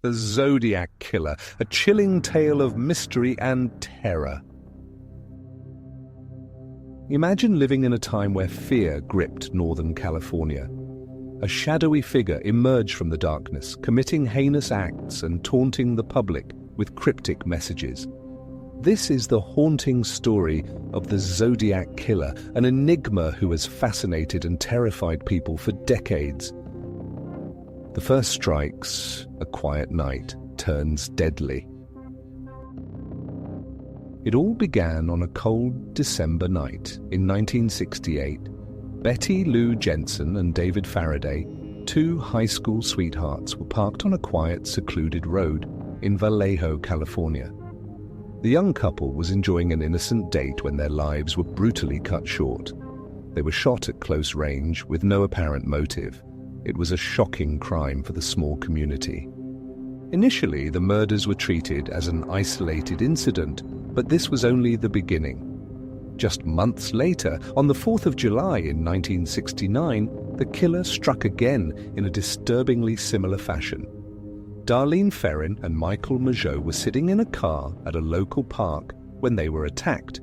The Zodiac Killer, a chilling tale of mystery and terror. Imagine living in a time where fear gripped Northern California. A shadowy figure emerged from the darkness, committing heinous acts and taunting the public with cryptic messages. This is the haunting story of the Zodiac Killer, an enigma who has fascinated and terrified people for decades. The first strikes, a quiet night turns deadly. It all began on a cold December night in 1968. Betty Lou Jensen and David Faraday, two high school sweethearts, were parked on a quiet, secluded road in Vallejo, California. The young couple was enjoying an innocent date when their lives were brutally cut short. They were shot at close range with no apparent motive. It was a shocking crime for the small community. Initially, the murders were treated as an isolated incident, but this was only the beginning. Just months later, on the 4th of July in 1969, the killer struck again in a disturbingly similar fashion. Darlene Ferrin and Michael Mageau were sitting in a car at a local park when they were attacked.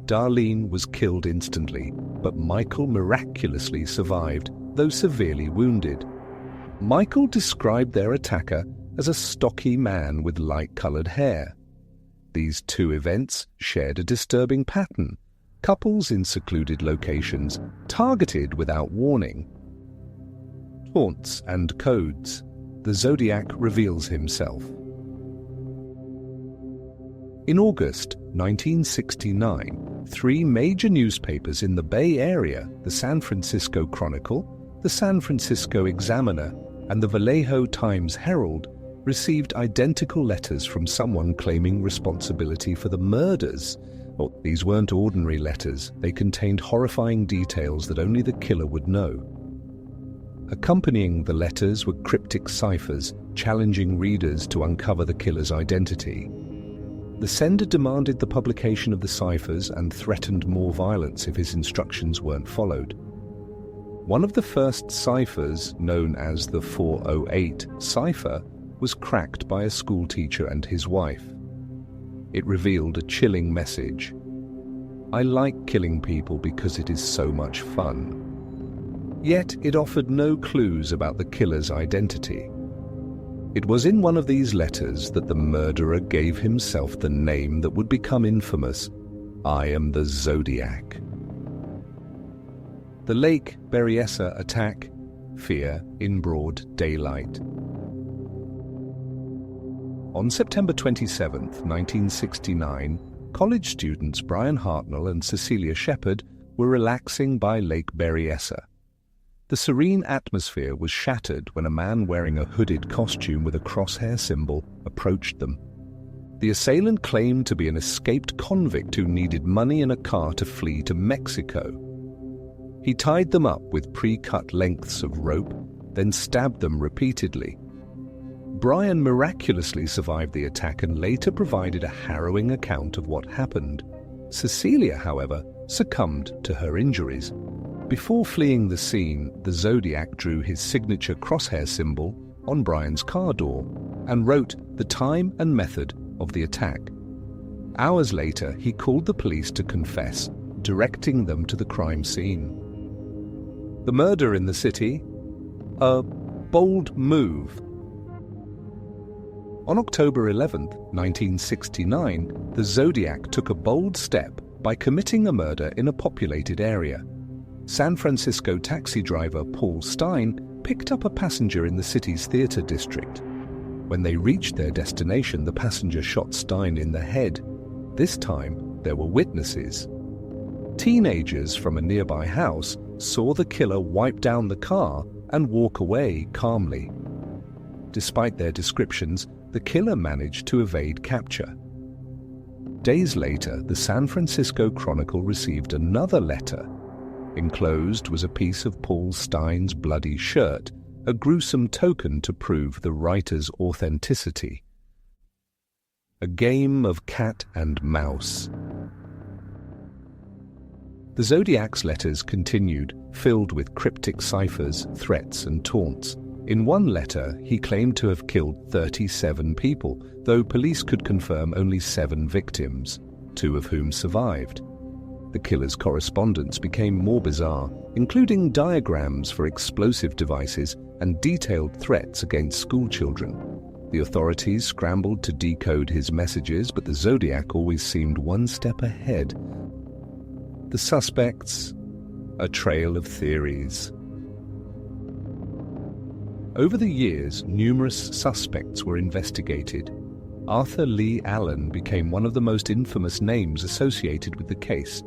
Darlene was killed instantly, but Michael miraculously survived, though severely wounded. Michael described their attacker as a stocky man with light-colored hair. These two events shared a disturbing pattern: couples in secluded locations, targeted without warning. Taunts and codes. The Zodiac reveals himself. In August 1969, three major newspapers in the Bay Area, the San Francisco Chronicle, the San Francisco Examiner, and the Vallejo Times-Herald, received identical letters from someone claiming responsibility for the murders. Well, these weren't ordinary letters. They contained horrifying details that only the killer would know. Accompanying the letters were cryptic ciphers challenging readers to uncover the killer's identity. The sender demanded the publication of the ciphers and threatened more violence if his instructions weren't followed. One of the first ciphers, known as the 408 cipher, was cracked by a schoolteacher and his wife. It revealed a chilling message: "I like killing people because it is so much fun." Yet it offered no clues about the killer's identity. It was in one of these letters that the murderer gave himself the name that would become infamous: "I am the Zodiac." The Lake Berryessa attack, fear in broad daylight. On September 27, 1969, college students Brian Hartnell and Cecilia Shepard were relaxing by Lake Berryessa. The serene atmosphere was shattered when a man wearing a hooded costume with a crosshair symbol approached them. The assailant claimed to be an escaped convict who needed money and a car to flee to Mexico. He tied them up with pre-cut lengths of rope, then stabbed them repeatedly. Brian miraculously survived the attack and later provided a harrowing account of what happened. Cecilia, however, succumbed to her injuries. Before fleeing the scene, the Zodiac drew his signature crosshair symbol on Brian's car door and wrote the time and method of the attack. Hours later, he called the police to confess, directing them to the crime scene. The murder in the city? A bold move. On October 11, 1969, the Zodiac took a bold step by committing a murder in a populated area. San Francisco taxi driver Paul Stein picked up a passenger in the city's theater district. When they reached their destination, the passenger shot Stein in the head. This time, there were witnesses. Teenagers from a nearby house saw the killer wipe down the car and walk away calmly. Despite their descriptions, the killer managed to evade capture. Days later, the San Francisco Chronicle received another letter. Enclosed was a piece of Paul Stein's bloody shirt, a gruesome token to prove the writer's authenticity. A game of cat and mouse. The Zodiac's letters continued, filled with cryptic ciphers, threats, and taunts. In one letter, he claimed to have killed 37 people, though police could confirm only 7 victims, 2 of whom survived. The killer's correspondence became more bizarre, including diagrams for explosive devices and detailed threats against schoolchildren. The authorities scrambled to decode his messages, but the Zodiac always seemed one step ahead. The suspects, a trail of theories. Over the years, numerous suspects were investigated. Arthur Lee Allen became one of the most infamous names associated with the case.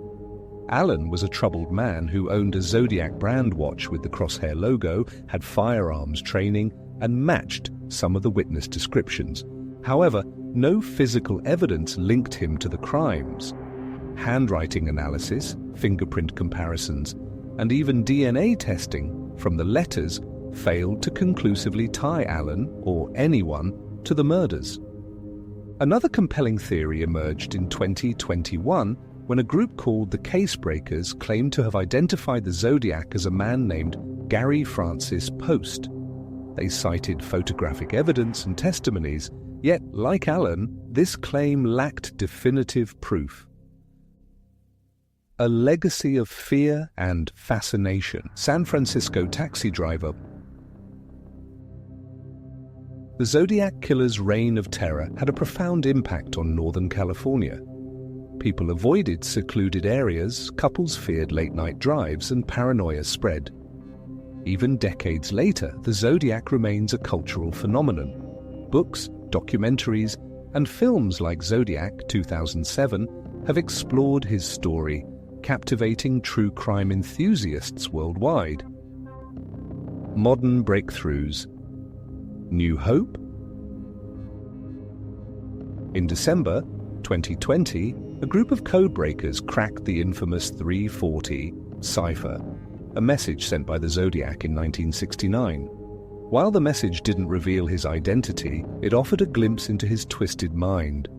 Allen was a troubled man who owned a Zodiac brand watch with the crosshair logo, had firearms training, and matched some of the witness descriptions. However, no physical evidence linked him to the crimes. Handwriting analysis, fingerprint comparisons, and even DNA testing from the letters failed to conclusively tie Allen, or anyone, to the murders. Another compelling theory emerged in 2021 when a group called the Casebreakers claimed to have identified the Zodiac as a man named Gary Francis Post. They cited photographic evidence and testimonies, yet, like Allen, this claim lacked definitive proof. A legacy of fear and fascination. San Francisco taxi driver. The Zodiac Killer's reign of terror had a profound impact on Northern California. People avoided secluded areas, couples feared late-night drives, and paranoia spread. Even decades later, the Zodiac remains a cultural phenomenon. Books, documentaries, and films like Zodiac 2007 have explored his story, captivating true crime enthusiasts worldwide. Modern breakthroughs. New hope? In December 2020, a group of codebreakers cracked the infamous 340 cipher, a message sent by the Zodiac in 1969. While the message didn't reveal his identity, it offered a glimpse into his twisted mind.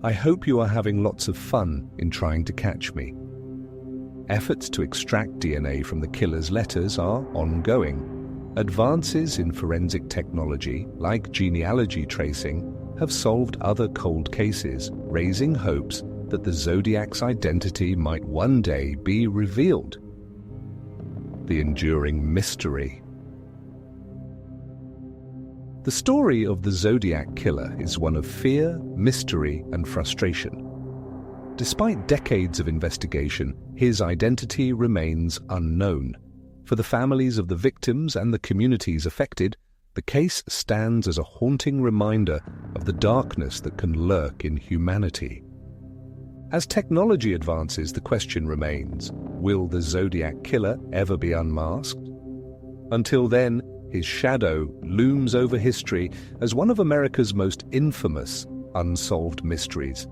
"I hope you are having lots of fun in trying to catch me." Efforts to extract DNA from the killer's letters are ongoing. Advances in forensic technology, like genealogy tracing, have solved other cold cases, raising hopes that the Zodiac's identity might one day be revealed. The enduring mystery. The story of the Zodiac Killer is one of fear, mystery, and frustration. Despite decades of investigation, his identity remains unknown. For the families of the victims and the communities affected, the case stands as a haunting reminder of the darkness that can lurk in humanity. As technology advances, the question remains, will the Zodiac Killer ever be unmasked? Until then, his shadow looms over history as one of America's most infamous unsolved mysteries.